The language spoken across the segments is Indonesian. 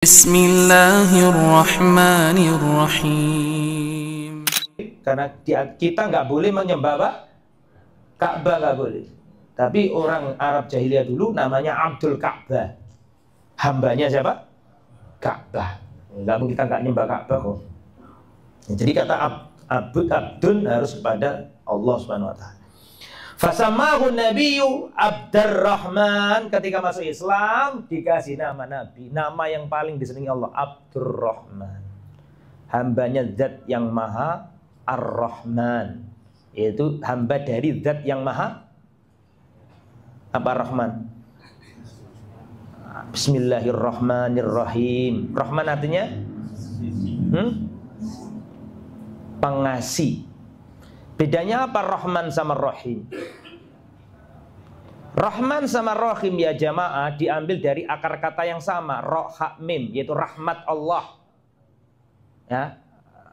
Bismillahirrahmanirrahim. Karena kita nggak boleh menyembah apa? Ka'bah nggak boleh. Tapi orang Arab jahiliyah dulu namanya Abdul Ka'bah. Hambanya siapa? Ka'bah. Nggak mungkin kita nggak nyembah Ka'bah kok. Jadi kata abdun harus kepada Allah Subhanahu Wa Taala. Fasamahu Nabiyyu Abdurrahman. Ketika masuk Islam dikasih nama Nabi, nama yang paling disenangi Allah, Abdurrahman. Hambanya zat yang maha Ar-Rahman, yaitu hamba dari zat yang maha apa? Rahman. Bismillahirrahmanirrahim. Rahman artinya pengasih. Bedanya apa Rahman sama Rahim? Rahman sama Rahim ya jamaah diambil dari akar kata yang sama, Ra Ha Mim, yaitu rahmat Allah. Ya.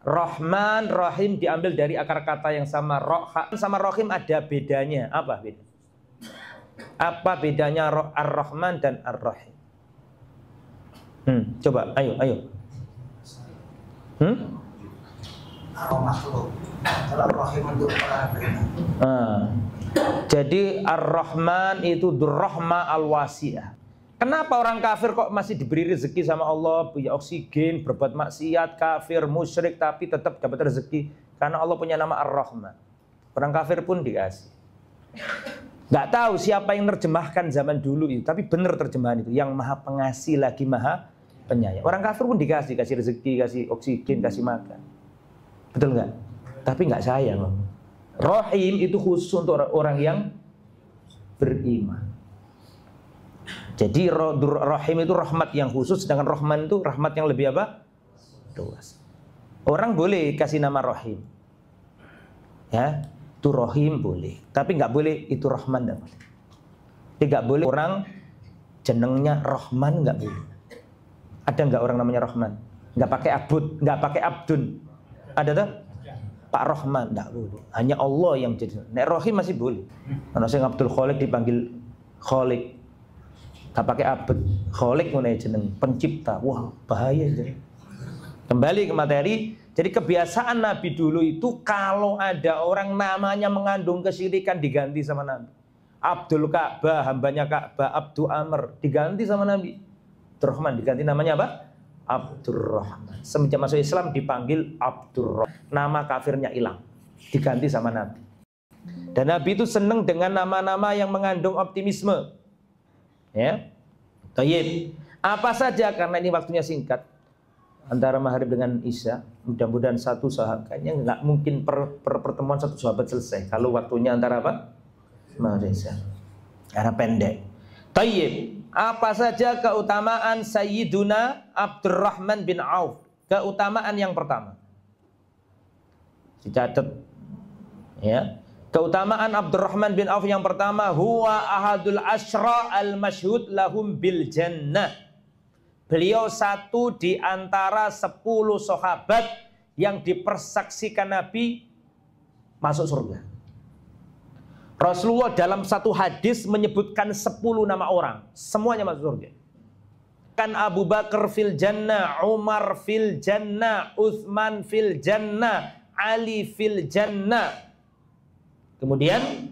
Rahman, Rahim diambil dari akar kata yang sama, Ra Ha sama Rahim ada bedanya. Apa beda? Apa bedanya Ar-Rahman dan Ar-Rahim? Coba, ayo. Jadi Ar-Rahman itu Durrahma al-Wasi'ah. Kenapa orang kafir kok masih diberi rezeki sama Allah, punya oksigen, berbuat maksiat, kafir, musyrik, tapi tetap dapat rezeki? Karena Allah punya nama Ar-Rahman. Orang kafir pun dikasih. Gak tahu siapa yang nerjemahkan zaman dulu itu, tapi benar terjemahan itu, yang maha pengasih lagi maha penyayang. Orang kafir pun dikasih rezeki, kasih oksigen, kasih makan. Betul nggak? Tapi nggak sayang. Rahim itu khusus untuk orang yang beriman. Jadi Rahim itu rahmat yang khusus, sedangkan Rahman itu rahmat yang lebih apa? Luas. Orang boleh kasih nama Rahim, ya, itu Rahim boleh. Tapi nggak boleh itu Rahman, nggak boleh. Tidak boleh orang jenengnya Rahman, nggak boleh. Ada nggak orang namanya Rahman? Nggak pakai abud, nggak pakai abdun. Ada tak? Pak Rahman, enggak boleh. Hanya Allah yang jadi. Nek Rahim masih boleh. Karena saya Abdul Khalik dipanggil Khalik. Tak pakai abad. Khalik ngono jeneng, pencipta. Wah, bahaya jadi. Kembali ke materi. Jadi kebiasaan Nabi dulu itu kalau ada orang namanya mengandung kesyirikan diganti sama Nabi. Abdul Ka'bah, hambanya Ka'bah, Abdul Amr diganti sama Nabi. Abdurrahman diganti namanya apa? Abdurrahman. Semenjak masuk Islam dipanggil Abdurrahman. Nama kafirnya hilang, diganti sama Nabi. Dan Nabi itu senang dengan nama-nama yang mengandung optimisme. Ya, Tayyib. Apa saja, karena ini waktunya singkat. Antara maghrib dengan isya, mudah-mudahan satu sahabat. Kayaknya nggak mungkin pertemuan satu sahabat selesai. Kalau waktunya antara apa? Maghrib isya. Karena pendek. Tayyib. Apa saja keutamaan Sayyiduna Abdurrahman bin Auf? Keutamaan yang pertama, dicatat, ya. Keutamaan Abdurrahman bin Auf yang pertama, huwa ahadul asyra al-masyhud lahum bil jannah. Beliau satu di antara 10 sahabat yang dipersaksikan Nabi masuk surga. Rasulullah dalam satu hadis menyebutkan 10 nama orang, semuanya masuk surga. Kan Abu Bakar fil jannah, Umar fil jannah, Utsman fil jannah, Ali fil jannah. Kemudian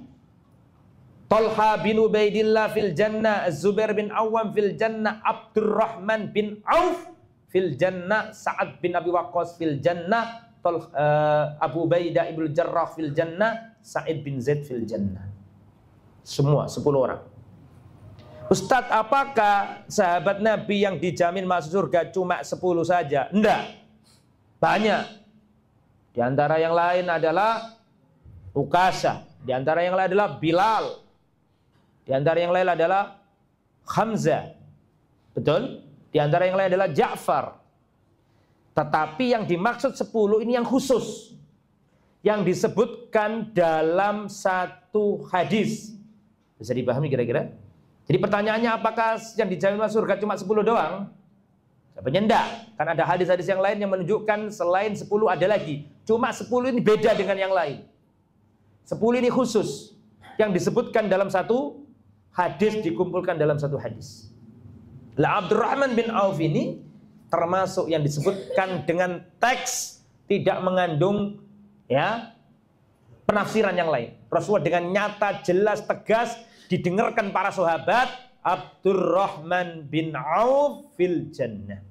Talha bin Ubaidillah fil jannah, Zubair bin Awam fil jannah, Abdurrahman bin Auf fil jannah, Sa'ad bin Abi Waqqas fil jannah, Abu Ubaidah ibnu Jarrah fil jannah, Sa'id bin Zaid fil jannah. Semua 10 orang. Ustadz, apakah sahabat Nabi yang dijamin masuk surga cuma 10 saja? Enggak. Banyak. Di antara yang lain adalah Ukasha. Di antara yang lain adalah Bilal. Di antara yang lain adalah Hamzah. Betul? Di antara yang lain adalah Ja'far. Tetapi yang dimaksud 10 ini yang khusus, yang disebutkan dalam satu hadis. Bisa dipahami kira-kira? Jadi pertanyaannya, apakah yang dijamin masuk surga cuma 10 doang? Jawabannya enggak. Kan ada hadis-hadis yang lain yang menunjukkan selain 10 ada lagi. Cuma 10 ini beda dengan yang lain. 10 ini khusus, yang disebutkan dalam satu hadis, dikumpulkan dalam satu hadis. Lah Abdurrahman bin Auf ini termasuk yang disebutkan dengan teks tidak mengandung ya penafsiran yang lain. Rasulullah dengan nyata, jelas, tegas didengarkan para sahabat, Abdurrahman bin Auf fil jannah.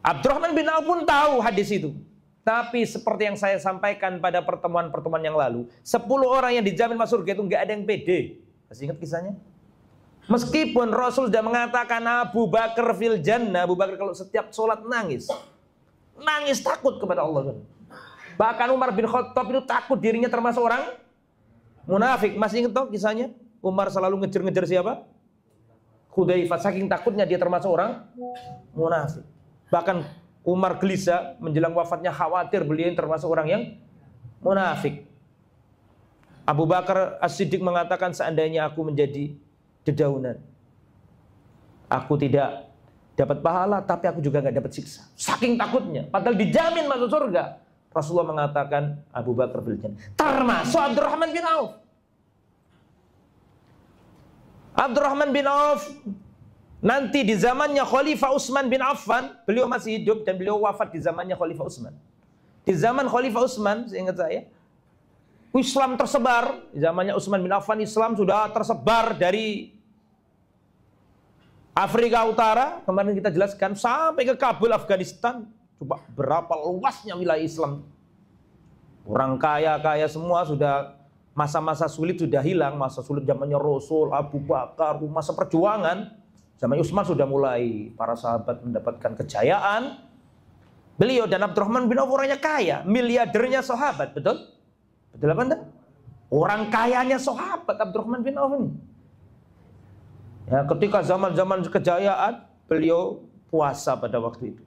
Abdurrahman bin Auf pun tahu hadis itu. Tapi seperti yang saya sampaikan pada pertemuan-pertemuan yang lalu, 10 orang yang dijamin masuk surga itu nggak ada yang pede. Masih ingat kisahnya? Meskipun Rasul sudah mengatakan Abu Bakar fil jannah, Abu Bakar kalau setiap sholat nangis. Nangis takut kepada Allah. Bahkan Umar bin Khattab itu takut dirinya termasuk orang munafik. Masih ingat toh kisahnya? Umar selalu ngejar-ngejar siapa? Hudzaifah. Saking takutnya dia termasuk orang munafik. Bahkan Umar gelisah menjelang wafatnya, khawatir beliau termasuk orang yang munafik. Abu Bakar As-Siddiq mengatakan, seandainya aku menjadi dedaunan, aku tidak dapat pahala, tapi aku juga nggak dapat siksa. Saking takutnya, padahal dijamin masuk surga. Rasulullah mengatakan Abu Bakar fil jannah, termasuk Abdurrahman bin Auf. Abdurrahman bin Auf nanti di zamannya Khalifah Utsman bin Affan, beliau masih hidup dan beliau wafat di zamannya Khalifah Utsman. Di zaman Khalifah Utsman, seingat saya, Islam tersebar. Di zamannya Utsman bin Affan, Islam sudah tersebar dari Afrika Utara, kemarin kita jelaskan, sampai ke Kabul, Afghanistan. Coba berapa luasnya wilayah Islam. Orang kaya-kaya semua sudah, masa-masa sulit sudah hilang. Masa sulit zamannya Rasul, Abu Bakar, masa perjuangan. Zaman Utsman sudah mulai para sahabat mendapatkan kejayaan. Beliau dan Abdurrahman bin Auf orangnya kaya, miliardernya sahabat, betul? Betul apa enggak? Orang kayanya sahabat Abdurrahman bin Auf ini. Ya, ketika zaman-zaman kejayaan, beliau puasa pada waktu itu.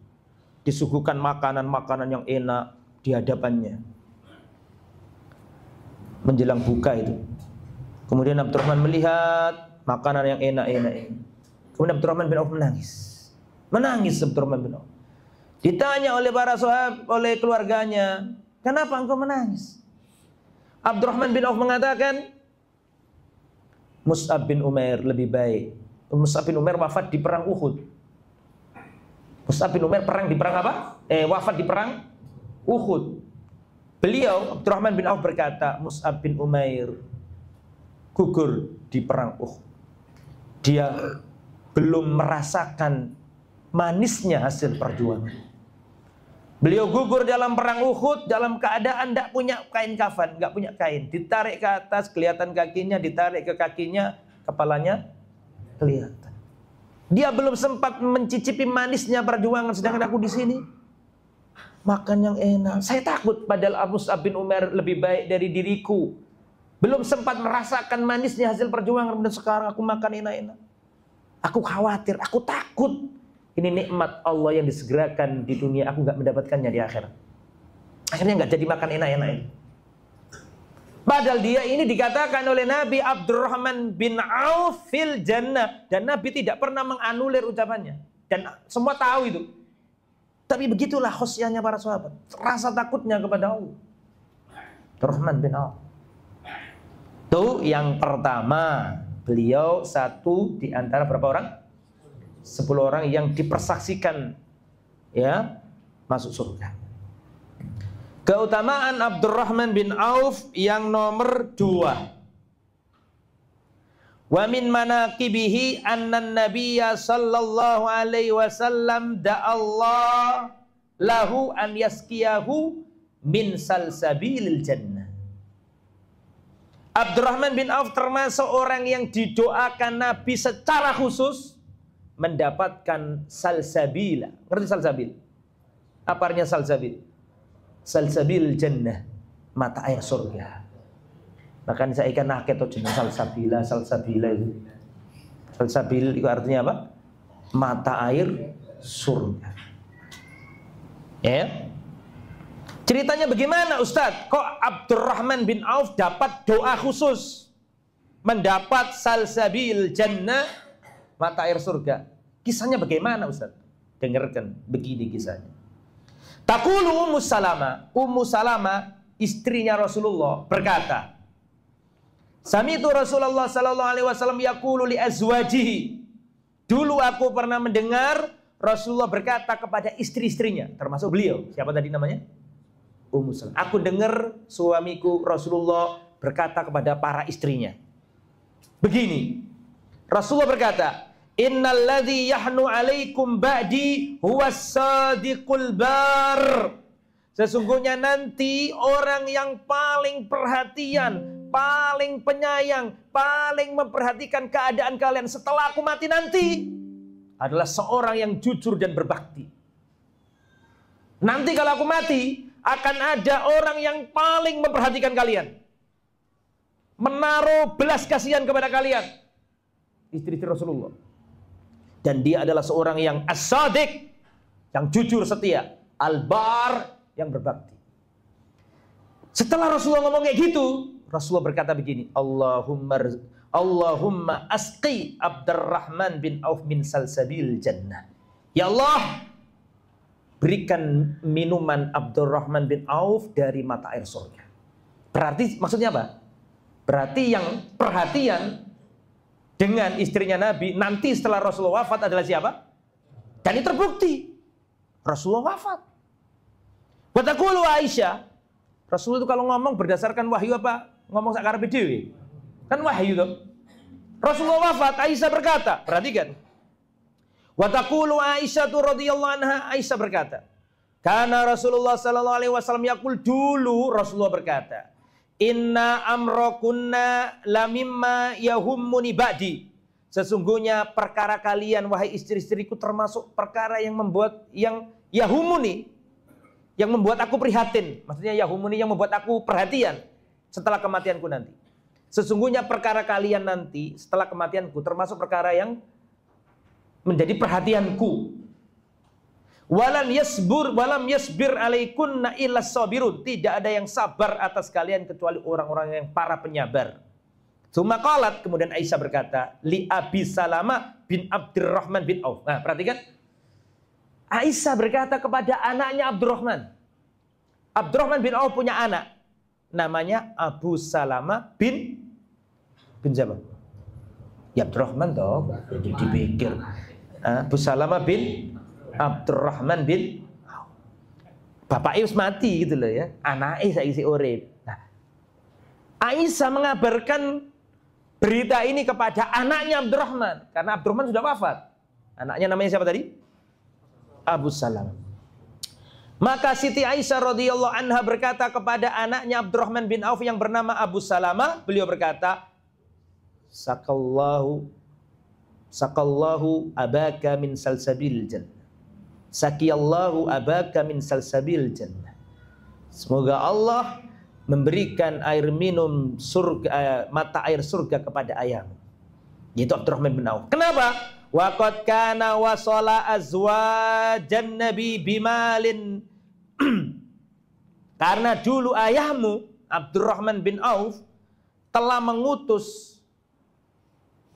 Disuguhkan makanan-makanan yang enak di hadapannya. Menjelang buka itu. Kemudian Abdurrahman melihat makanan yang enak-enak ini. Kemudian Abdurrahman bin Auf menangis. Menangis Abdurrahman bin Auf. Ditanya oleh para sahabat, oleh keluarganya, kenapa engkau menangis? Abdurrahman bin Auf mengatakan, Mus'ab bin Umair lebih baik. Mus'ab bin Umair wafat di perang Uhud. Mus'ab bin Umair perang di perang apa? Wafat di perang Uhud. Beliau, Abdurrahman bin Auf berkata, Mus'ab bin Umair gugur di perang Uhud. Dia belum merasakan manisnya hasil perjuangan. Beliau gugur dalam perang Uhud dalam keadaan tidak punya kain kafan, nggak punya kain. Ditarik ke atas, kelihatan kakinya, ditarik ke kakinya, kepalanya kelihatan. Dia belum sempat mencicipi manisnya perjuangan, sedangkan aku di sini makan yang enak. Saya takut, padahal Mus'ab bin Umair lebih baik dari diriku. Belum sempat merasakan manisnya hasil perjuangan, dan sekarang aku makan enak-enak. Aku khawatir, aku takut. Ini nikmat Allah yang disegerakan di dunia, aku nggak mendapatkannya di akhirat. Akhirnya nggak jadi makan enak-enak ini. Padahal dia ini dikatakan oleh Nabi Abdurrahman bin Auf fil jannah, dan Nabi tidak pernah menganulir ucapannya, dan semua tahu itu. Tapi begitulah khosyahnya para sahabat, rasa takutnya kepada Allah. Abdurrahman bin Auf. Itu yang pertama. Beliau satu di antara berapa orang? 10 orang yang dipersaksikan ya masuk surga. Keutamaan Abdurrahman bin Auf yang nomor 2. Wa min manaqibihi annan nabiyya sallallahu alaihi wasallam da'allah lahu an yaskiyahu min salsabilil jannah. Abdurrahman bin Auf termasuk orang yang didoakan Nabi secara khusus mendapatkan salsabila. Ngerti salsabil? Apa artinya salsabil? Salsabil jannah, mata air surga. Bahkan saya ikan naket atau jenis salsabila itu. Salsabil itu artinya apa? Mata air surga. Ya. Ceritanya bagaimana Ustadz? Kok Abdurrahman bin Auf dapat doa khusus? Mendapat salsabil jannah, mata air surga. Kisahnya bagaimana Ustadz? Dengarkan, begini kisahnya. Taqulu Ummu Salamah. Ummu Salamah, istrinya Rasulullah, berkata, Sami'tu Rasulullah sallallahu alaihi wasallam yaqulu li azwajihi. Dulu aku pernah mendengar Rasulullah berkata kepada istri-istrinya, termasuk beliau. Siapa tadi namanya? Ummu Salamah. Aku dengar suamiku Rasulullah berkata kepada para istrinya. Begini, Rasulullah berkata, innalladzi yahnu alaikum ba'di huwas sadiqul bar. Sesungguhnya nanti orang yang paling perhatian, paling penyayang, paling memperhatikan keadaan kalian setelah aku mati nanti adalah seorang yang jujur dan berbakti. Nanti kalau aku mati akan ada orang yang paling memperhatikan kalian, menaruh belas kasihan kepada kalian, istri-istri Rasulullah. Dan dia adalah seorang yang as-sadiq, yang jujur setia, al-bar, yang berbakti. Setelah Rasulullah ngomong kayak gitu, Rasulullah berkata begini, Allahumma asqi Abdurrahman bin Auf min salsabil jannah. Ya Allah, berikan minuman Abdurrahman bin Auf dari mata air surga. Berarti maksudnya apa? Berarti yang perhatian dengan istrinya Nabi nanti setelah Rasulullah wafat adalah siapa? Dan ini terbukti. Rasulullah wafat. Wa taqulu Aisyah. Rasul itu kalau ngomong berdasarkan wahyu apa? Ngomong sak karepe dhewe. Kan wahyu tuh. Rasulullah wafat, Aisyah berkata, perhatikan. Wa taqulu Aisyah radhiyallahu anha, Aisyah berkata, karena Rasulullah sallallahu alaihi wasallam yaqul, dulu Rasulullah berkata, inna amrakunna lamimma yahummuni ba'di. Sesungguhnya perkara kalian wahai istri-istriku termasuk perkara yang membuat yang yahumuni, yang membuat aku prihatin. Maksudnya yahumuni yang membuat aku perhatian setelah kematianku nanti. Sesungguhnya perkara kalian nanti setelah kematianku termasuk perkara yang menjadi perhatianku. Walam yasbir alaikunna illa sabirun. Tidak ada yang sabar atas kalian kecuali orang-orang yang para penyabar. Tsumma qalat, kemudian Aisyah berkata, li Abi Salamah bin Abdurrahman bin Auf. Nah, perhatikan. Aisyah berkata kepada anaknya Abdurrahman. Abdurrahman bin Auf punya anak. Namanya Abu Salamah bin siapa? Ya Abdurrahman toh. Jadi dipikir. Abu Salamah bin Abdurrahman bin Auf. Bapaknya harus mati gitu loh ya. Anaknya saya isi urip. Nah, Aisyah mengabarkan berita ini kepada anaknya Abdurrahman. Karena Abdurrahman sudah wafat. Anaknya namanya siapa tadi? Abu Salamah. Maka Siti Aisyah radhiyallahu anha berkata kepada anaknya Abdurrahman bin Auf yang bernama Abu Salamah, beliau berkata, sakallahu abaka min salsabil jannah. Sakiyallahu abaka min salsabil jannah. Semoga Allah memberikan air minum surga, mata air surga kepada ayahmu, yaitu Abdurrahman bin Auf. Kenapa? Wa qad kana wasala azwajan nabi bimalin. Karena dulu ayahmu Abdurrahman bin Auf telah mengutus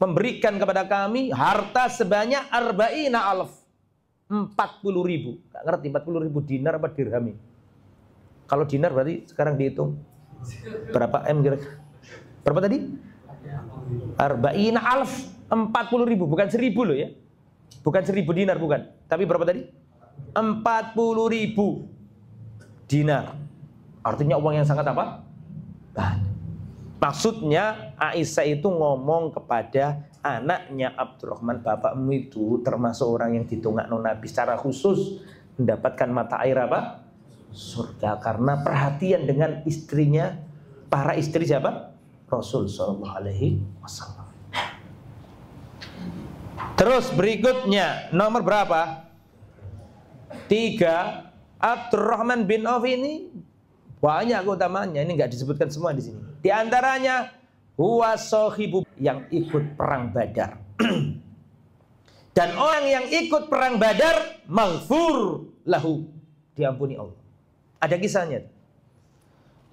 memberikan kepada kami harta sebanyak 40.000. 40.000. Gak ngerti 40.000 dinar apa dirham. Kalau dinar berarti sekarang dihitung berapa M kira-kira? Berapa tadi? 40.000. 40.000, bukan 1.000 loh ya. Bukan 1.000 dinar, bukan. Tapi berapa tadi? 40.000 dinar. Artinya uang yang sangat apa? Banyak. Maksudnya Aisyah itu ngomong kepada anaknya Abdurrahman, bapakmu itu termasuk orang yang ditungakno Nabi secara khusus mendapatkan mata air apa? Surga. Karena perhatian dengan istrinya, para istri siapa? Rasul sallallahu alaihi wasallam. Terus berikutnya nomor berapa? 3. Abdurrahman bin Auf ini banyak keutamanya. Ini nggak disebutkan semua di sini. Di antaranya huwa sahibu yang ikut perang Badar. Dan orang yang ikut perang Badar maghfur lahu, diampuni Allah. Ada kisahnya.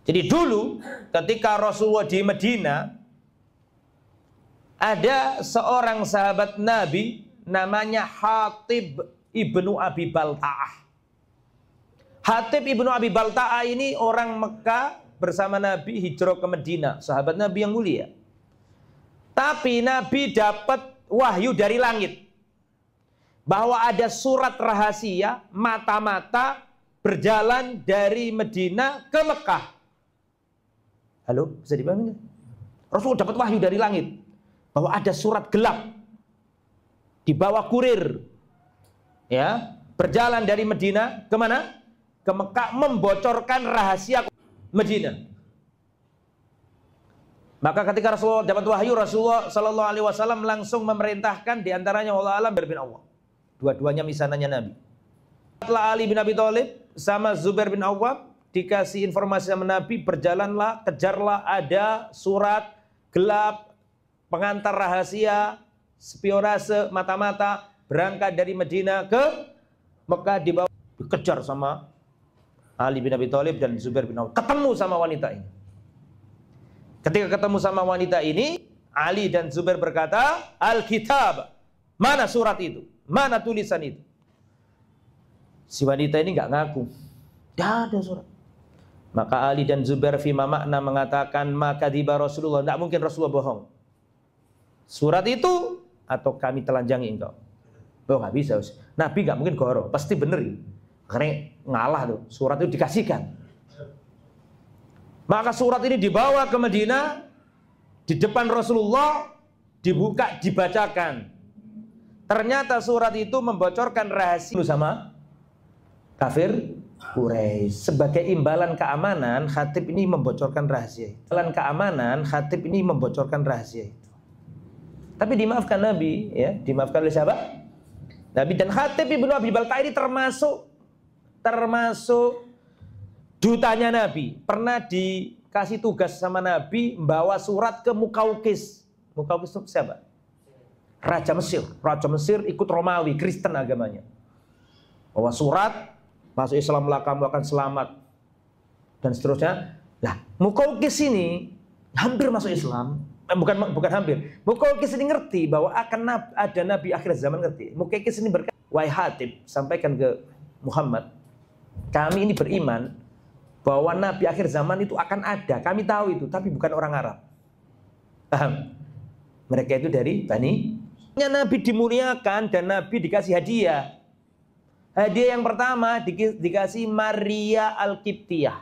Jadi dulu ketika Rasulullah di Madinah, ada seorang sahabat Nabi namanya Hatib ibnu Abi Balta'ah. Hatib ibnu Abi Balta'ah ini orang Mekah bersama Nabi hijrah ke Madinah, sahabat Nabi yang mulia. Tapi Nabi dapat wahyu dari langit. bahwa ada surat rahasia mata-mata berjalan dari Medina ke Mekah. Halo, bisa dipahami nggak? Rasul dapat wahyu dari langit bahwa ada surat gelap dibawa kurir, ya, berjalan dari Medina ke mana? Ke Mekah, membocorkan rahasia Medina. Maka ketika Rasulullah dapat wahyu, Rasulullah Shallallahu Alaihi Wasallam langsung memerintahkan diantaranya Allah alam bin Allah. Dua-duanya misananya Nabi. Setelah Ali bin Abi Thalib sama Zubair bin Awwam dikasih informasi sama Nabi, berjalanlah, kejarlah, ada surat gelap, pengantar rahasia, spionase mata-mata, berangkat dari Medina ke Mekah, dibawa, dikejar sama Ali bin Abi Thalib dan Zubair bin Awwam. Ketemu sama wanita ini. Ketika ketemu sama wanita ini, Ali dan Zubair berkata, Alkitab, mana surat itu? Mana tulisan itu? Si wanita ini nggak ngaku. Tidak ada surat. Maka Ali dan Zubair fima makna mengatakan, maka tiba Rasulullah, tidak mungkin Rasulullah bohong. Surat itu atau kami telanjangi engkau. Oh, nggak bisa. Nabi nggak mungkin goro, pasti bener. Karena ngalah tuh, surat itu dikasihkan. Maka surat ini dibawa ke Madinah, di depan Rasulullah, dibuka, dibacakan. Ternyata surat itu membocorkan rahasia sama kafir Quraisy. Sebagai imbalan keamanan, khatib ini membocorkan rahasia itu. Imbalan keamanan, khatib ini membocorkan rahasia itu. Tapi dimaafkan Nabi, ya, dimaafkan oleh siapa? Nabi. Dan Khatib ibnu Abi Balta'i ini termasuk dutanya Nabi. Pernah dikasih tugas sama Nabi membawa surat ke Mukaukis. Mukaukis itu siapa? Raja Mesir. Raja Mesir ikut Romawi, Kristen agamanya. Bawa surat, masuk Islam lah kamu akan selamat. Dan seterusnya. Nah, Mukaukis ini hampir masuk Islam. Bukan hampir. Mukaukis ini ngerti bahwa akan ada Nabi akhir zaman, ngerti. Mukaukis ini berkata, wahai Hatib, sampaikan ke Muhammad, kami ini beriman bahwa Nabi akhir zaman itu akan ada. Kami tahu itu, tapi bukan orang Arab. Paham? Mereka itu dari Bani. Nabi dimuliakan dan Nabi dikasih hadiah. Hadiah yang pertama dikasih Maria Al-Qibtiyah.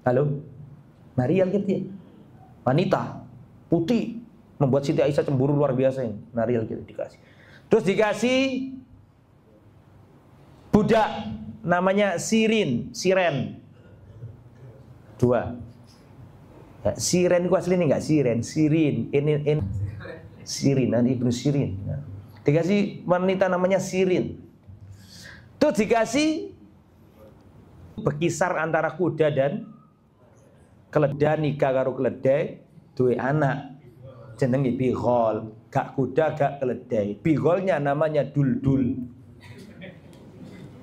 Halo? Maria Al-Qibtiyah. Wanita putih, membuat Siti Aisyah cemburu luar biasa ini. Maria Al-Qibtiyah dikasih. Terus dikasih budak namanya Siren. Dua. Ya, Siren itu asli ini enggak Siren, Sirin. Ini Sirin, nanti Ibnu Sirin. Ya. Dikasih wanita namanya Sirin. Terus dikasih berkisar antara kuda dan keledai, nikah karo keledai, duwe anak. Jenenge Bighol, gak kuda gak keledai. Bigholnya namanya Duldul.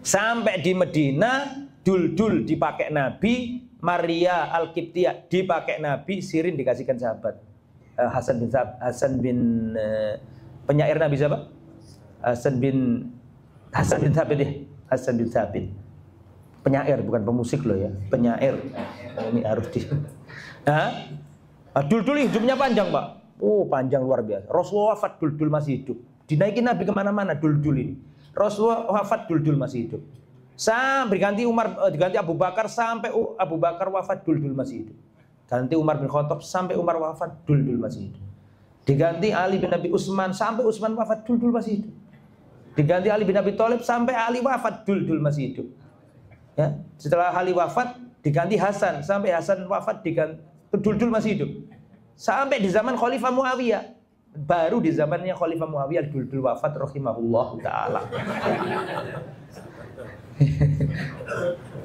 Sampai di Medina, Duldul dipakai Nabi, Maria Al-Qibtiyah dipakai Nabi, Sirin dikasihkan sahabat. Hasan bin penyair Nabi siapa? Hasan bin Thabit ya. Hasan bin Thabit. Penyair bukan pemusik loh ya, penyair. Ini harus di. Duldul hidupnya panjang, Pak. Oh, panjang luar biasa. Rasulullah wafat, Duldul masih hidup. Dinaikin Nabi kemana-mana Duldul ini. Rasulullah wafat, Duldul masih hidup. Sampai ganti Abu Bakar, sampai Abu Bakar wafat, Duldul masih hidup. Ganti Umar bin Khattab, sampai Umar wafat, Duldul masih hidup. Diganti Ali bin Abi Utsman, sampai Utsman wafat, Duldul masih hidup. Diganti Ali bin Abi Thalib, sampai Ali wafat, Duldul masih hidup. Ya, setelah Ali wafat, diganti Hasan, sampai Hasan wafat, diganti Duldul masih hidup. Sampai di zaman Khalifah Muawiyah. Baru di zamannya Khalifah Muawiyah Duldul wafat rahimahullah taala.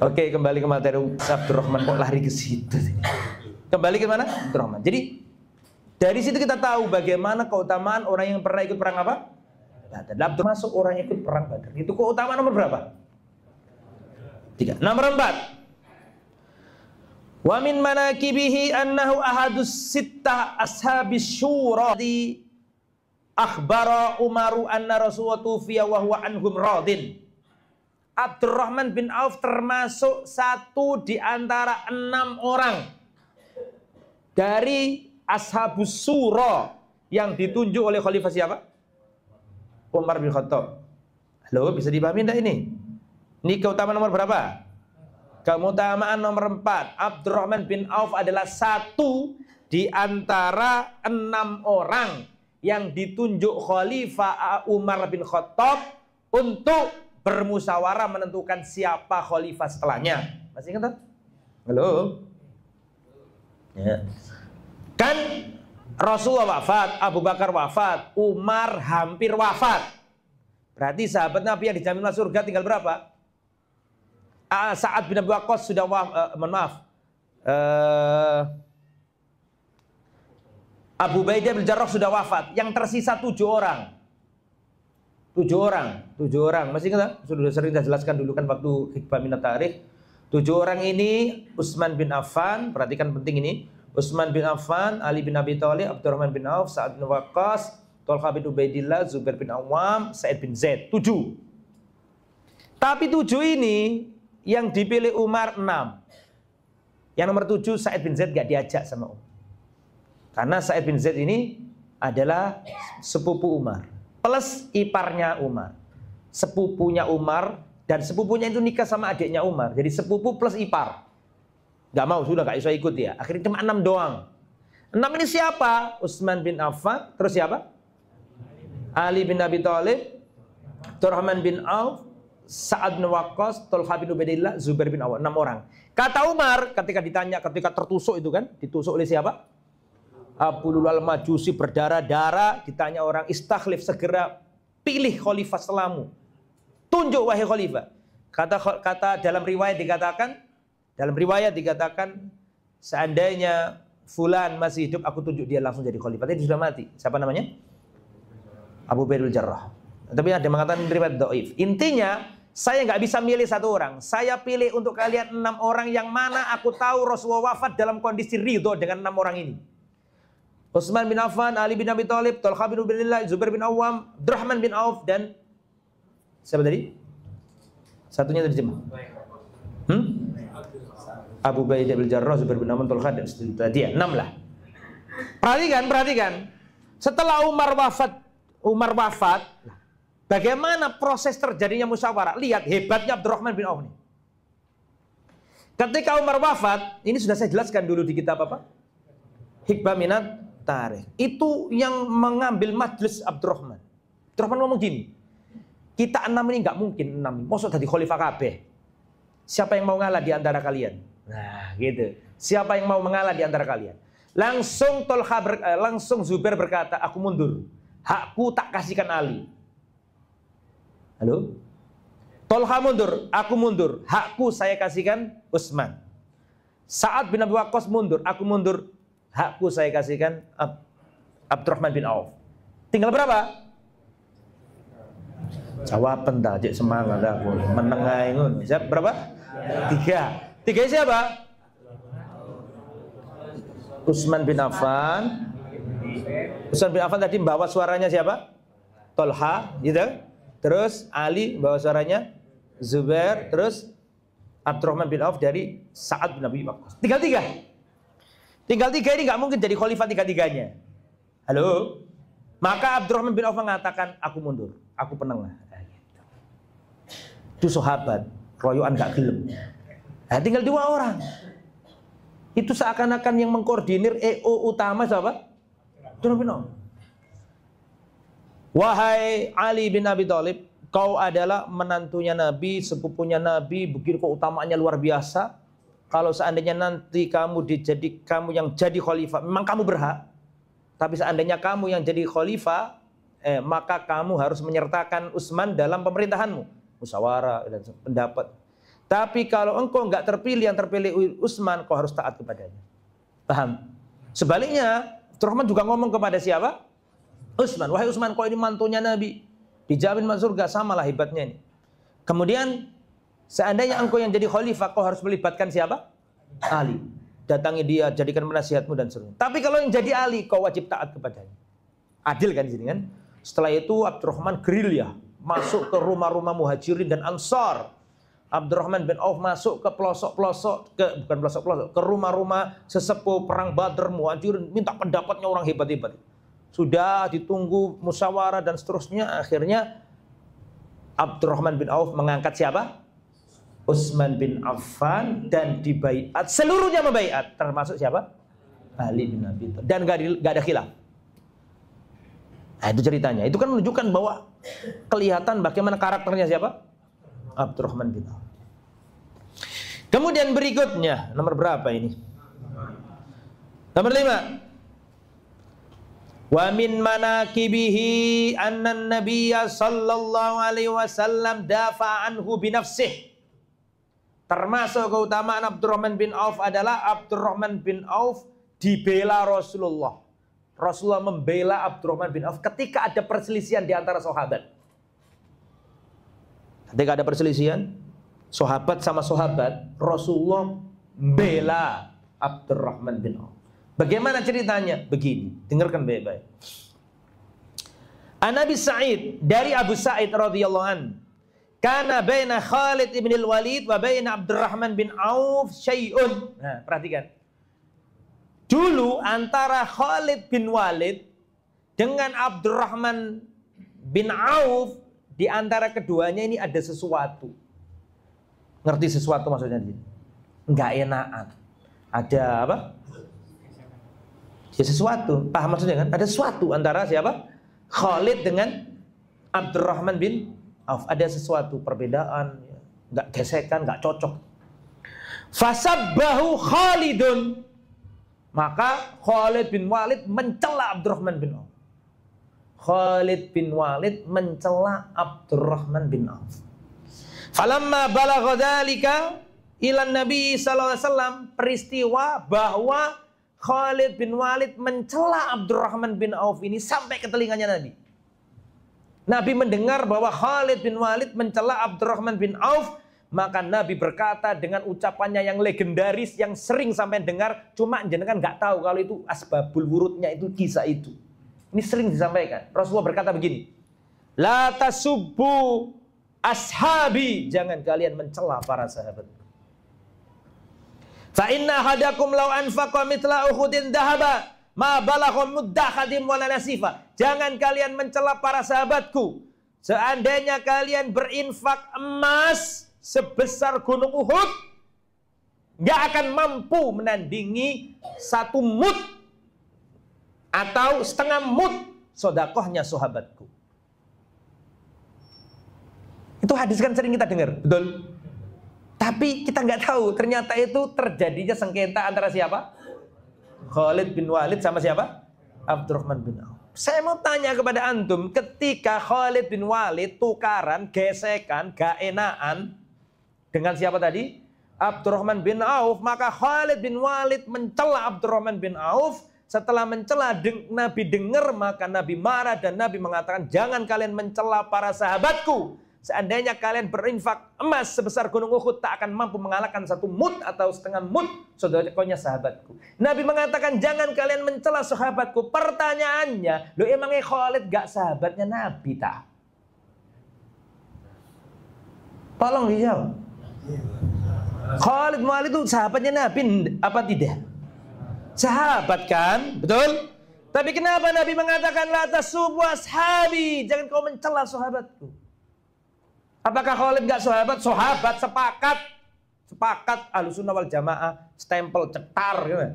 Oke, kembali ke materi Abdurrahman, kok lari ke situ. Kembali ke mana? Abdurrahman. Jadi dari situ kita tahu bagaimana keutamaan orang yang pernah ikut perang apa? Badar. Abdurrahman masuk orang yang ikut perang Badar. Itu keutamaan nomor berapa? 3. Nomor 4. Wa min manakibihi annahu ahadus sittah ashabis syura di akhbara Umaru anna Rasulullah tufiya wa huwa anhum radin. Abdurrahman bin Auf termasuk satu di antara 6 orang dari ashabus syura yang ditunjuk oleh khalifah siapa? Umar bin Khattab. Halo, bisa dipahami enggak ini? Ini keutamaan nomor berapa? Keutamaan nomor 4. Abdurrahman bin Auf adalah satu di antara 6 orang yang ditunjuk Khalifah Umar bin Khattab untuk bermusyawarah menentukan siapa khalifah setelahnya. Masih ingat? Halo? Ya. Kan Rasulullah wafat, Abu Bakar wafat, Umar hampir wafat. Berarti sahabat Nabi yang dijamin masuk surga tinggal berapa? Sa'ad bin Abi Waqqas sudah Abu Ubaidah bin Jarrah sudah wafat. Yang tersisa 7 orang. 7 orang. Masih ingat? Sudah sering saya jelaskan dulu kan waktu Hikbah Minat Tarikh. 7 orang ini Utsman bin Affan, perhatikan penting ini. Utsman bin Affan, Ali bin Abi Thalib, Abdurrahman bin Auf, Sa'ad bin Waqqas, Thalhah bin Ubaidillah, Zubair bin Awam, Sa'id bin Zaid. 7. Tapi 7 ini yang dipilih Umar 6. Yang nomor 7 Sa'id bin Zaid gak diajak sama Umar. Karena Sa'id bin Zaid ini adalah sepupu Umar. Plus iparnya Umar. Sepupunya Umar. Dan sepupunya itu nikah sama adiknya Umar. Jadi sepupu plus ipar. Gak mau, sudah gak bisa ikut ya. Akhirnya cuma 6 doang. 6 ini siapa? Utsman bin Affan. Terus siapa? Ali bin Abi Thalib. Abdurrahman bin Auf. Sa'ad bin Waqqas. Thalhah bin Ubaidillah. Zubair bin Awam. 6 orang. Kata Umar ketika ditanya, ketika tertusuk itu kan. Ditusuk oleh siapa? Abu Lulal Majusi berdarah-darah. Ditanya orang, istakhlif, segera pilih khalifah setelahmu. Tunjuk wahai khalifah. Kata dalam riwayat dikatakan seandainya fulan masih hidup, aku tunjuk dia langsung jadi khalifah. Dia sudah mati. Siapa namanya? Abu Ubaidah bin Jarrah. Tapi ada yang mengatakan riwayat dhaif. Intinya, saya nggak bisa milih 1 orang. Saya pilih untuk kalian 6 orang yang mana aku tahu Rasulullah wafat dalam kondisi ridho dengan 6 orang ini. Utsman bin Affan, Ali bin Abi Thalib, Thalhah bin Ubaidillah, Zubair bin Awam, Abdurrahman bin Auf, dan siapa tadi? Satunya terjemah. Abu Ubaidah bin Jarrah, Zubair bin Awam, Thalhah, dan seterusnya. 6 lah. Perhatikan. Setelah Umar wafat, bagaimana proses terjadinya musyawarah? Lihat hebatnya Abdurrahman bin Auf nih. Ketika Umar wafat, ini sudah saya jelaskan dulu di kitab apa? Hikbah Minat Tarikh. Itu yang mengambil majelis Abdurrahman. Abdurrahman ngomong gini, kita 6 ini nggak mungkin 6. Maksud tadi khalifah kabeh. Siapa yang mau ngalah di antara kalian? Nah, gitu. Siapa yang mau mengalah di antara kalian? Langsung Zubair berkata, aku mundur. Hakku tak kasihkan Ali. Halo? Thalhah mundur, aku mundur. Hakku saya kasihkan Utsman. Sa'ad bin Abi Waqqas mundur, aku mundur. Hakku saya kasihkan Abdurrahman bin Auf. Tinggal berapa? Jawaban tak, cek semangat aku. Menengai ngono. Siapa berapa? 3. 3 siapa? Utsman bin Affan. Utsman bin Affan tadi bawa suaranya siapa? Thalhah, gitu. Terus Ali bawa suaranya Zubair, terus Abdurrahman bin Auf dari Sa'ad bin Abi Waqqas. Tinggal 3 ini nggak mungkin jadi khalifah 3-3-nya. Halo? Maka Abdurrahman bin Auf mengatakan, aku mundur, aku penengah. Itu sahabat, royoan gak gelem. Nah, tinggal 2 orang. Itu seakan-akan yang mengkoordinir EO utama siapa? Abdurrahman bin Auf. Wahai Ali bin Abi Thalib, kau adalah menantunya Nabi, sepupunya Nabi, begitu keutamaannya luar biasa. Kalau seandainya nanti kamu yang jadi khalifah, memang kamu berhak. Tapi seandainya kamu yang jadi khalifah, maka kamu harus menyertakan Utsman dalam pemerintahanmu. Musyawarah dan pendapat. Tapi kalau engkau nggak terpilih, yang terpilih Utsman, kau harus taat kepadanya. Paham? Sebaliknya, Abdurrahman juga ngomong kepada siapa? Utsman. Wahai Utsman, kau ini mantunya Nabi. Dijamin masuk surga, samalah hebatnya ini. Kemudian, seandainya engkau yang jadi khalifah, kau harus melibatkan siapa? Ali. Datangi dia, jadikan penasihatmu dan seterusnya. Tapi kalau yang jadi Ali, kau wajib taat kepadanya. Adil kan di sini kan? Setelah itu Abdurrahman gerilya, masuk ke rumah-rumah muhajirin dan ansar. Abdurrahman bin Auf masuk ke pelosok-pelosok, ke rumah-rumah sesepuh perang Badr, muhajirin, minta pendapatnya orang hebat-hebat. Sudah ditunggu musyawarah dan seterusnya. Akhirnya Abdurrahman bin Auf mengangkat siapa? Utsman bin Affan, dan dibaiat. Seluruhnya membaiat, termasuk siapa? Ali bin Abi Thalib. Dan gak ada khilaf. Nah, itu ceritanya. Itu kan menunjukkan bahwa kelihatan bagaimana karakternya siapa? Abdurrahman bin Auf. Kemudian berikutnya, nomor berapa ini? Nomor 5. Wa min manakibihi anna nabiyya sallallahu alaihi wasallam dafa anhu binafsih. Termasuk keutamaan Abdurrahman bin Auf adalah Abdurrahman bin Auf dibela Rasulullah. Rasulullah membela Abdurrahman bin Auf ketika ada perselisihan di antara sahabat. Ketika ada perselisihan sahabat sama sahabat, Rasulullah membela Abdurrahman bin Auf. Bagaimana ceritanya? Begini, dengarkan baik-baik. An Abi Sa'id, dari Abu Sa'id radhiyallahu an, kana baina Khalid ibn al-Walid wa baina Abdurrahman bin Auf syai'un. Nah, perhatikan. Dulu antara Khalid bin Walid dengan Abdurrahman bin Auf, di antara keduanya ini ada sesuatu. Ngerti sesuatu maksudnya? Enggak enakan. Ada apa? Ya sesuatu, paham maksudnya kan? Ada sesuatu antara siapa? Khalid dengan Abdurrahman bin Auf. Ada sesuatu perbedaan, ya. Nggak gesekan, nggak cocok. Fasabbahu Khalidun, maka Khalid bin Walid mencela Abdurrahman bin Auf. Khalid bin Walid mencela Abdurrahman bin Auf. Falamma balagha dzalika ila Nabi sallallahu alaihi wasallam, peristiwa bahwa Khalid bin Walid mencela Abdurrahman bin Auf ini sampai ke telinganya Nabi. Nabi mendengar bahwa Khalid bin Walid mencela Abdurrahman bin Auf, maka Nabi berkata dengan ucapannya yang legendaris yang sering sampai dengar, cuma jenengan nggak tahu kalau itu asbabul wurudnya, itu kisah itu. Ini sering disampaikan. Rasulullah berkata begini, la tasubbu ashabi, jangan kalian mencela para sahabat. Fa inna hadakum law anfaqa mithla Uhudin dhahaba ma balagha mudda khadim wala nasifa. Jangan kalian mencela para sahabatku. Seandainya kalian berinfak emas sebesar gunung Uhud, nggak akan mampu menandingi 1 mud atau setengah mud sedekahnya sahabatku. Itu hadis kan sering kita dengar, betul? Tapi kita nggak tahu ternyata itu terjadinya sengketa antara siapa? Khalid bin Walid sama siapa? Abdurrahman bin Auf. Saya mau tanya kepada antum, ketika Khalid bin Walid tukaran, gesekan, gak enaan dengan siapa tadi? Abdurrahman bin Auf, maka Khalid bin Walid mencela Abdurrahman bin Auf. Setelah mencela, Nabi dengar, maka Nabi marah dan Nabi mengatakan, jangan kalian mencela para sahabatku. Seandainya kalian berinfak emas sebesar gunung Uhud, tak akan mampu mengalahkan 1 mud atau setengah mud sedekahnya sahabatku. Nabi mengatakan jangan kalian mencela sahabatku. Pertanyaannya, lo emangnya Khalid gak sahabatnya Nabi tak? Tolong dijawab. Khalid bin Walid itu sahabatnya Nabi apa tidak? Sahabat kan, betul? Tapi kenapa Nabi mengatakan la tasubbu ashabi, jangan kau mencela sahabatku? Apakah Khalid enggak sahabat? Sahabat, sepakat Ahlussunnah wal Jamaah, stempel cetar gitu.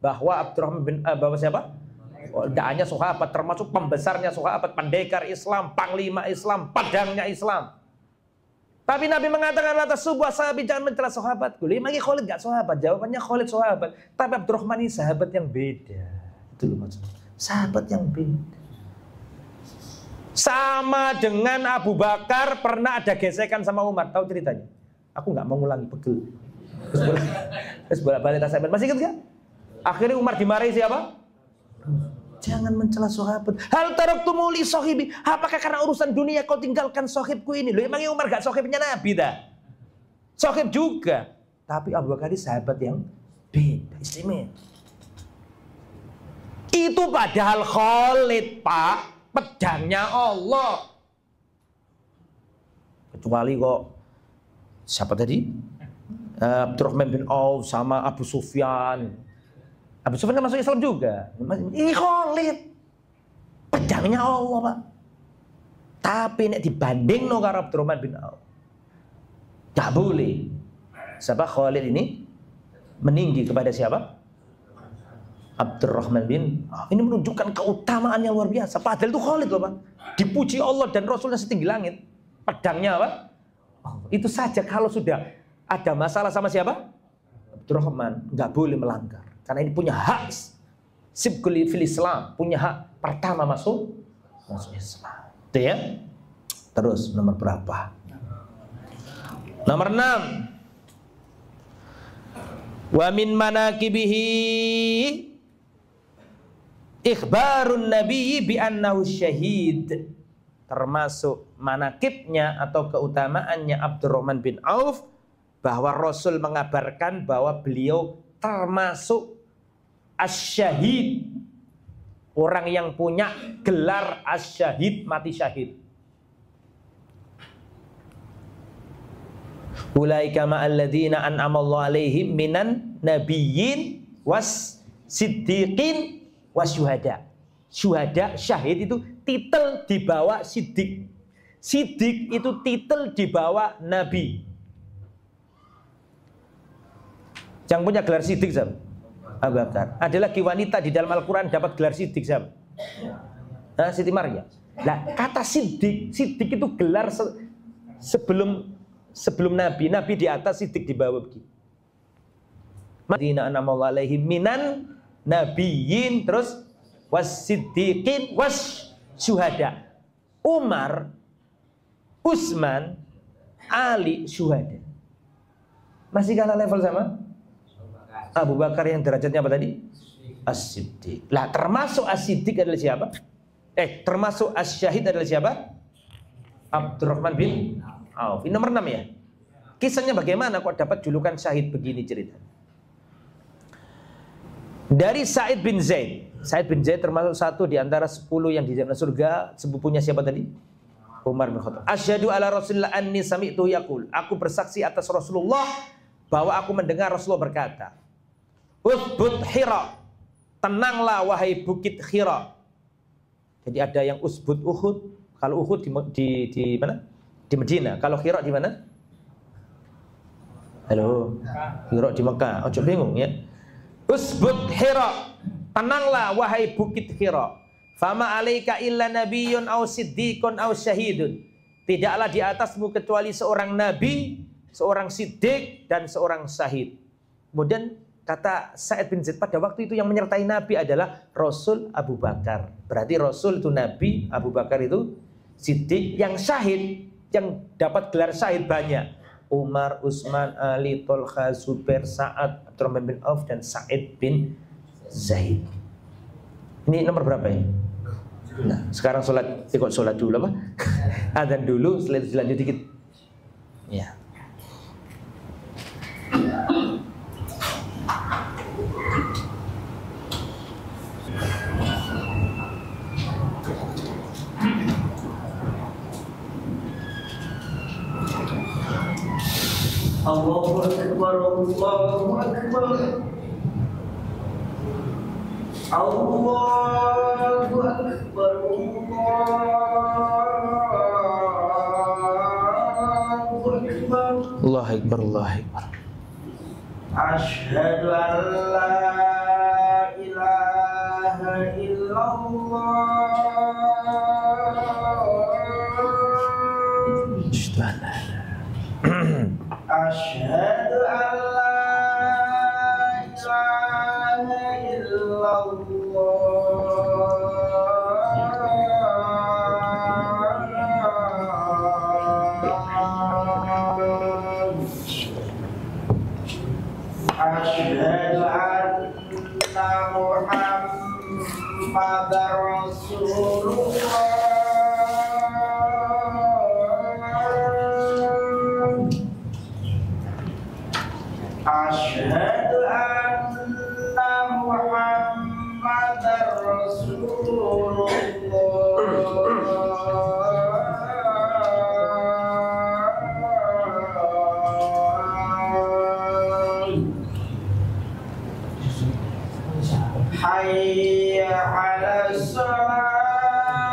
Bahwa Abdurrahman bin bahwa siapa? Tidak hanya sahabat, termasuk pembesarnya sahabat, pendekar Islam, panglima Islam, pedangnya Islam. Tapi Nabi mengatakan la tasubbu ashabi, jangan mencela sahabatku. Lagi Khalid enggak sahabat? Jawabannya Khalid sahabat, tapi Abdurrahman ini sahabat yang beda. Itu loh maksudnya. Sahabat yang beda. Sama dengan Abu Bakar pernah ada gesekan sama Umar. Tahu ceritanya? Aku nggak mau ngulangi, pegel. Terus bolak-balik tasawuf. Masih ingat nggak? Akhirnya Umar dimarahi siapa? Jangan mencela sahabat. Hal taraktumu li sahibi. Apakah karena urusan dunia kau tinggalkan sahibku ini? Loh, emangnya Umar nggak sahibnya Nabi dah? Sahib juga. Tapi Abu Bakar ini sahabat yang beda, istimewa. Itu padahal Khalid, Pak. Pedangnya Allah. Kecuali kok siapa tadi? Abdurrahman bin Auf sama Abu Sufyan. Abu Sufyan kan masuk Islam juga. Ini Khalid. pedangnya Allah, Pak. Tapi nek dibanding no karo Abdurrahman bin Auf, gak boleh. Siapa Khalid ini meninggi kepada siapa? Abdurrahman bin Auf. Ini menunjukkan keutamaan yang luar biasa. Padahal itu Khalid loh, Pak. Dipuji Allah dan Rasulnya setinggi langit. Pedangnya apa? Itu saja kalau sudah ada masalah sama siapa? Abdurrahman, nggak boleh melanggar. Karena ini punya hak sibgul fil Islam, punya hak pertama masuk Islam. Itu ya. Terus nomor berapa? Nomor 6. Wa min manaqibihi ikhbarun nabiyyi bi annahu syahid. Termasuk manakibnya atau keutamaannya Abdurrahman bin Auf bahwa Rasul mengabarkan bahwa beliau termasuk as-syahid, orang yang punya gelar as-syahid, mati syahid. Ulaika ma'alladzina an'amallahu alaihim minan nabiyyin was siddiqin was syuhada. Syuhada, syahid itu titel di bawah siddiq. Siddiq itu titel di bawah nabi. Yang punya gelar siddiq siapa? Abu Bakar. Ada lagi wanita di dalam Al-Quran dapat gelar siddiq siapa? Nah, Siti Maryam. Nah, kata siddiq, siddiq itu gelar sebelum nabi. Nabi di atas, siddiq di bawah begitu. Madina an'amallahu alaihim minan nabiyyin, terus was-siddiqin was-syuhada. Umar, Utsman, Ali syuhada. Masih kalah level sama Abu Bakar yang derajatnya apa tadi? As-Siddiq. Lah termasuk As-Siddiq adalah siapa? Termasuk As-Syahid adalah siapa? Abdurrahman bin Auf. Ini nomor 6 ya. Kisahnya bagaimana kok dapat julukan syahid begini cerita? Dari Sa'id bin Zaid. Sa'id bin Zaid termasuk satu di antara 10 yang di dalam surga. Sepupunya siapa tadi? Umar bin Khattab. Asyhadu ala Rasulillah anni sami'tu yaqul. Aku bersaksi atas Rasulullah bahwa aku mendengar Rasulullah berkata, Usbut Hira, tenanglah wahai bukit Hira. Jadi ada yang Usbut Uhud. Kalau Uhud di mana? Di Medina. Kalau Hira di mana? Halo. Hira di Mekah. Ojo bingung ya. Usbut Hira, tenanglah wahai bukit Hira. Fama alaika illa nabiyyun aw siddiqun aw syahidun. Tidaklah di atasmu kecuali seorang nabi, seorang siddiq dan seorang syahid. Kemudian kata Sa'id bin Zaid, pada waktu itu yang menyertai Nabi adalah Rasul Abu Bakar. Berarti Rasul itu Nabi, Abu Bakar itu siddiq, yang syahid, yang dapat gelar syahid banyak. Umar, Utsman, Ali, Tolha, Zubair, Sa'ad, Abdurrahman bin Auf, dan Sa'id bin Zaid. Ini nomor berapa ya? Nah, sekarang ikut sholat dulu apa? Adzan dulu, selanjut dikit. Ya. Allahu Akbar, Allahu Akbar, Allahu Akbar, Allahu Akbar, Allahu Akbar. Asyhadu an la ilaha illallah. Asyhadu an la ilaha illallah. Asyhadu anna Muhammadar Rasulullah. Asyhadu anna Muhammadar Rasulullah. Hayya 'alas salat.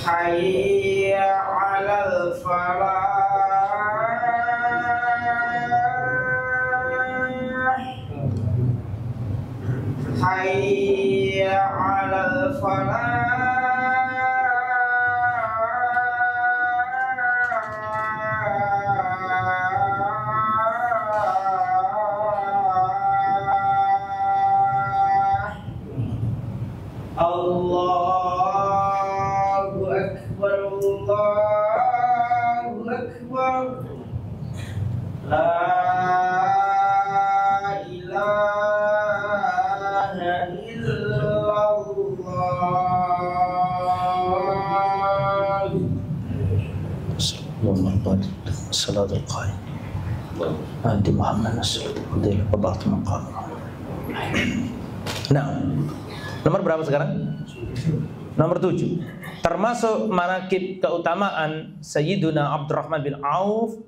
hayya 'alal falah, hayya 'alal falah. Allahu Akbar, Allahu Akbar. La ilaha illallah. Salatul qaim. Anti Muhammad sallallahu alaihi wasallam. Nah, nomor berapa sekarang? Nomor 7. Termasuk manaqib keutamaan Sayyiduna Abdurrahman bin Auf.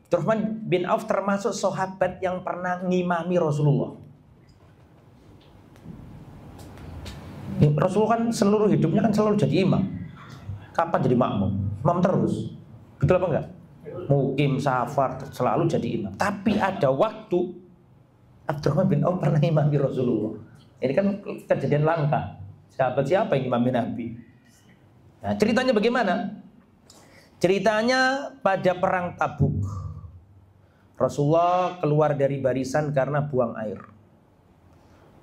Abdurrahman bin Auf termasuk sahabat yang pernah ngimami Rasulullah. Rasulullah kan seluruh hidupnya kan selalu jadi imam. Kapan jadi makmum? Imam terus. Betul apa enggak? Mukim, safar, selalu jadi imam. Tapi ada waktu Abdurrahman bin Auf pernah ngimami Rasulullah. Ini kan kejadian langka. Sahabat siapa yang ngimami Nabi? Nah, ceritanya bagaimana? Ceritanya pada perang Tabuk. Rasulullah keluar dari barisan karena buang air.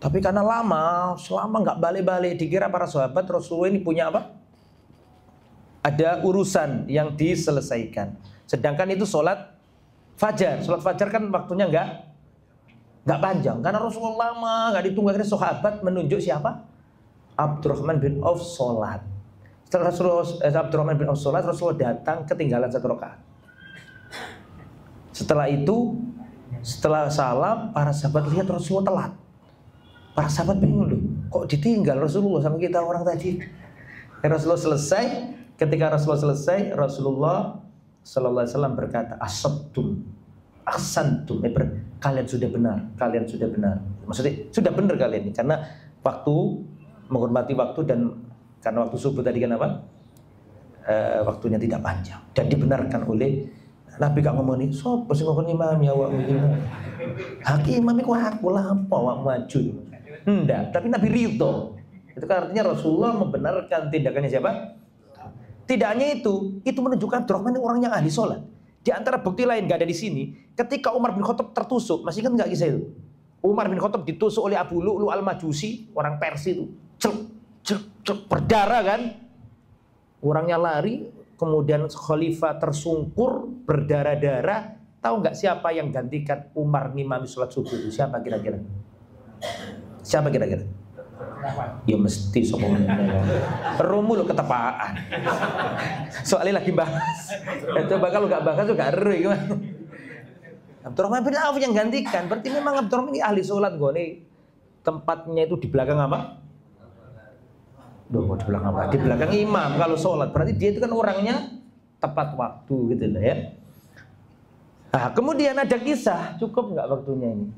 Tapi karena selama nggak balik-balik, dikira para sahabat Rasulullah ini punya apa? Ada urusan yang diselesaikan. Sedangkan itu sholat fajar. Sholat fajar kan waktunya nggak panjang. Karena Rasulullah lama, nggak ditunggu. Akhirnya sahabat menunjuk siapa? Abdurrahman bin Auf sholat. Setelah Abdurrahman bin Auf sholat, Rasulullah datang ketinggalan 1 rakaat. Setelah itu, setelah salam, para sahabat lihat Rasulullah telat. Para sahabat bingung loh, kok ditinggal Rasulullah sama kita orang tadi. Rasulullah selesai. Ketika Rasulullah selesai, Rasulullah sallallahu alaihi wasallam berkata, asabtum, ahsantum. Kalian sudah benar, kalian sudah benar. Maksudnya sudah benar kalian ini, karena waktu menghormati waktu, dan karena waktu subuh tadi kan apa? Waktunya tidak panjang dan dibenarkan oleh Nabi. Gak ngomong nih, sopo sing ngomong imam ya awak begini. Hakim imam iku aku lah apa awak maju. Enggak, tapi Nabi ridho. Itu kan artinya Rasulullah membenarkan tindakannya siapa? Tidak hanya itu menunjukkan Abdurrahman ini orang yang ahli sholat. Di antara bukti lain gak ada di sini, ketika Umar bin Khattab tertusuk, masih kan nggak kisah itu? Umar bin Khattab ditusuk oleh Abu Lu'lu al-Majusi, orang Persia itu. Berdarah kan, orangnya lari, kemudian khalifah tersungkur berdarah-darah. Tahu nggak siapa yang gantikan Umar ngimami sholat subuh itu? Siapa kira-kira? Siapa kira-kira? Ya mesti sokongan. Romo lo ketepaan. Soalnya lagi bahas. Coba kalau nggak bahas juga ero gimana? Abdurrahman bin Auf yang gantikan. Berarti memang Abdurrahman ini ahli sholat gue nih. Tempatnya itu di belakang apa? Di belakang apa? Di belakang imam kalau sholat. Berarti dia itu kan orangnya tepat waktu gitu lah ya. Nah, kemudian ada kisah. Cukup nggak waktunya ini?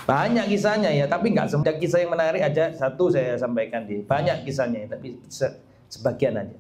Banyak kisahnya ya, tapi nggak semua kisah yang menarik. Aja satu saya sampaikan di banyak kisahnya, tapi sebagian aja.